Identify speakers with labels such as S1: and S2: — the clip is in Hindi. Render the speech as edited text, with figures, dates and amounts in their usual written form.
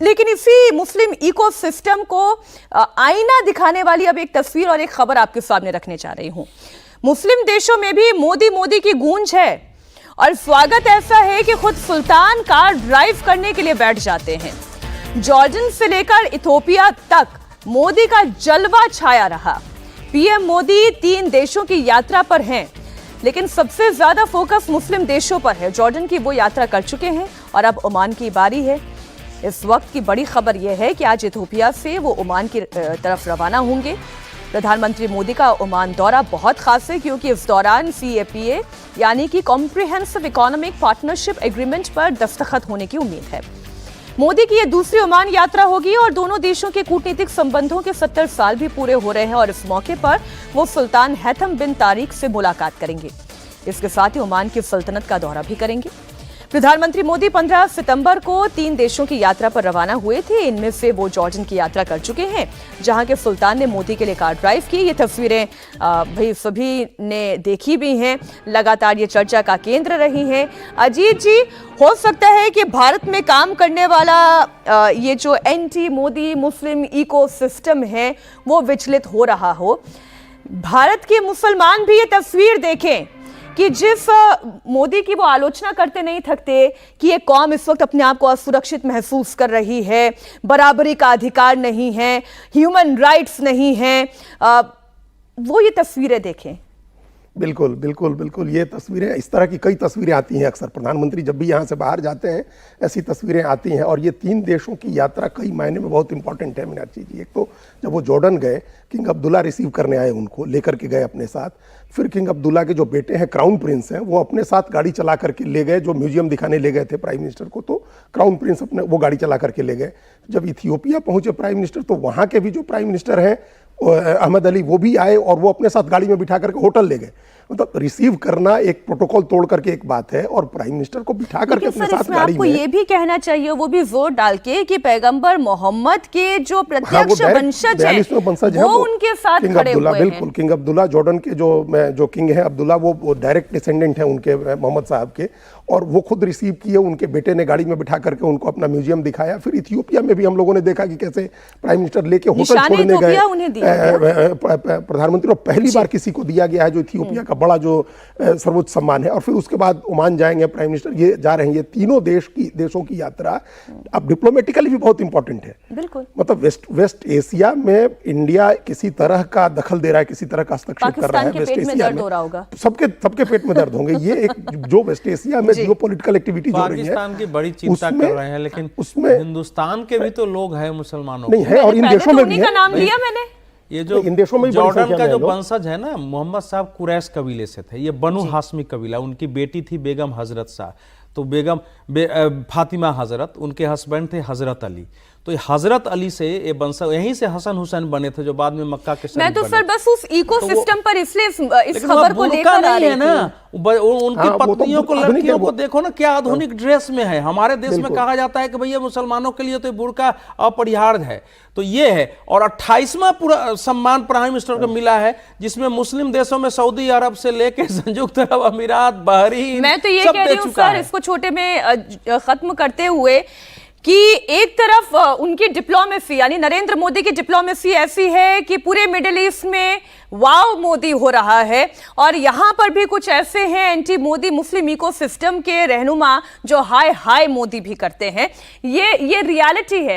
S1: लेकिन इसी मुस्लिम इकोसिस्टम को आईना दिखाने वाली अब एक तस्वीर और एक खबर आपके सामने रखने जा रही हूं। मुस्लिम देशों में भी मोदी मोदी की गूंज है और स्वागत ऐसा है कि खुद सुल्तान कार ड्राइव करने के लिए बैठ जाते हैं। जॉर्डन से लेकर इथियोपिया तक मोदी का जलवा छाया रहा। पीएम मोदी 3 देशों की यात्रा पर हैं, लेकिन सबसे ज्यादा फोकस मुस्लिम देशों पर है। जॉर्डन की वो यात्रा कर चुके हैं और अब ओमान की बारी है। इस वक्त की बड़ी खबर यह है कि आज इथियोपिया से वो ओमान की तरफ रवाना होंगे। प्रधानमंत्री मोदी का ओमान दौरा बहुत खास है क्योंकि इस दौरान CAPA यानी कि कॉम्प्रिहेंसिव इकोनॉमिक पार्टनरशिप एग्रीमेंट पर दस्तखत होने की उम्मीद है। मोदी की यह दूसरी ओमान यात्रा होगी और दोनों देशों के कूटनीतिक संबंधों के 70 साल भी पूरे हो रहे हैं और इस मौके पर वो सुल्तान हैथम बिन तारिक से मुलाकात करेंगे। इसके साथ ही ओमान की सल्तनत का दौरा भी करेंगे। प्रधानमंत्री मोदी 15 सितंबर को 3 देशों की यात्रा पर रवाना हुए थे। इनमें से वो जॉर्डन की यात्रा कर चुके हैं, जहां के सुल्तान ने मोदी के लिए कार ड्राइव की। ये तस्वीरें भाई सभी ने देखी भी हैं, लगातार ये चर्चा का केंद्र रही हैं। अजीत जी, हो सकता है कि भारत में काम करने वाला ये जो एंटी मोदी मुस्लिम इकोसिस्टम है वो विचलित हो रहा हो। भारत के मुसलमान भी ये तस्वीर देखें कि जिस मोदी की वो आलोचना करते नहीं थकते कि ये कौम इस वक्त अपने आप को असुरक्षित महसूस कर रही है, बराबरी का अधिकार नहीं है, ह्यूमन राइट्स नहीं है, वो ये तस्वीरें देखें।
S2: बिल्कुल बिल्कुल बिल्कुल, ये तस्वीरें, इस तरह की कई तस्वीरें आती हैं अक्सर। प्रधानमंत्री जब भी यहाँ से बाहर जाते हैं ऐसी तस्वीरें आती हैं और ये 3 देशों की यात्रा कई मायने में बहुत इंपॉर्टेंट है मीनाक्षी जी। एक तो जब वो जॉर्डन गए, किंग अब्दुल्ला रिसीव करने आए, उनको लेकर के गए अपने साथ। फिर किंग अब्दुल्ला के जो बेटे हैं, क्राउन प्रिंस हैं, वो अपने साथ गाड़ी चला करके ले गए, जो म्यूजियम दिखाने ले गए थे प्राइम मिनिस्टर को, तो क्राउन प्रिंस अपने वो गाड़ी चला करके ले गए। जब इथियोपिया पहुंचे प्राइम मिनिस्टर, तो वहाँ के भी जो प्राइम मिनिस्टर हैं अहमद अली, वो भी आए और वो अपने साथ गाड़ी में बिठा करके होटल ले गए। मतलब रिसीव करना एक प्रोटोकॉल तोड़ करके एक बात है और प्राइम मिनिस्टर को बिठा करके अपने साथ गाड़ी
S1: आपको ये भी कहना चाहिए, वो भी जोर डाल के कि पैगंबर मोहम्मद के जो प्रत्यक्ष वंशज हैं वो उनके साथ खड़े हुए हैं।
S2: बिल्कुल, किंग अब्दुल्ला, जॉर्डन के जो किंग हैं अब्दुल्ला, वो डायरेक्ट डिसेंडेंट हैं उनके मोहम्मद साहब के, और वो खुद रिसीव किए। उनके बेटे ने गाड़ी में बिठा करके उनको अपना म्यूजियम दिखाया। फिर इथियोपिया में भी हम लोगों ने देखा कि कैसे प्राइम मिनिस्टर लेके होटल छोड़ने गए प्रधानमंत्री, और पहली बार किसी को दिया गया है जो इथियोपिया का बड़ा जो सर्वोच्च सम्मान है। और फिर उसके बाद ओमान जाएंगे प्राइम मिनिस्टर, ये जा रहे हैं। ये तीनों देशों की यात्रा अब डिप्लोमेटिकली भी बहुत इंपॉर्टेंट है।
S1: बिल्कुल,
S2: मतलब वेस्ट एशिया में इंडिया किसी तरह का दखल दे रहा है, किसी तरह का हस्तक्षेप कर रहा है। वेस्ट एशिया में सबके पेट में दर्द होंगे। ये एक जो वेस्ट एशिया में जियोपॉलिटिकल एक्टिविटी हो रही है,
S3: पाकिस्तान की बड़ी चिंता कर रहे हैं, लेकिन उसमें हिंदुस्तान के भी तो लोग हैं, मुसलमानों
S2: नहीं है, और इन देशों में भी है।
S1: नाम लिया मैंने,
S3: ये जो
S2: इन देशों में
S3: जॉर्डन का जो वंशज है ना, मोहम्मद साहब कुरैश कबीले से थे। ये बनु हाशमी कबीला, उनकी बेटी थी बेगम हजरत शाह, तो बेगम फातिमा हजरत, उनके हस्बैंड थे हजरत अली। तो हजरत अली से ये वंशज, यहीं से हसन हुसैन बने थे जो बाद में मक्का के शरीफ
S1: मैं तो सर बस उस इकोसिस्टम पर इसलिए इस खबर को लेकर
S3: आ रही है ना। उनकी पत्नियों को, लड़कियों को देखो ना क्या आधुनिक ड्रेस में है। हमारे देश में कहा जाता है कि भैया मुसलमानों के लिए तो बुर्का अपरिहार्य है, तो ये है। और 28वां पूरा सम्मान प्राइम मिनिस्टर को मिला है, जिसमें मुस्लिम देशों में सऊदी अरब से लेकर संयुक्त अरब अमीरात, बहरीन,
S1: मैं तो ये कह रही हूं सर, इसको छोटे में खत्म करते हुए कि एक तरफ उनकी डिप्लोमेसी यानी नरेंद्र मोदी की डिप्लोमेसी ऐसी है कि पूरे मिडिल ईस्ट में वाओ मोदी हो रहा है, और यहां पर भी कुछ ऐसे हैं एंटी मोदी मुस्लिम इकोसिस्टम के रहनुमा जो हाय हाय मोदी भी करते हैं। ये रियलिटी है।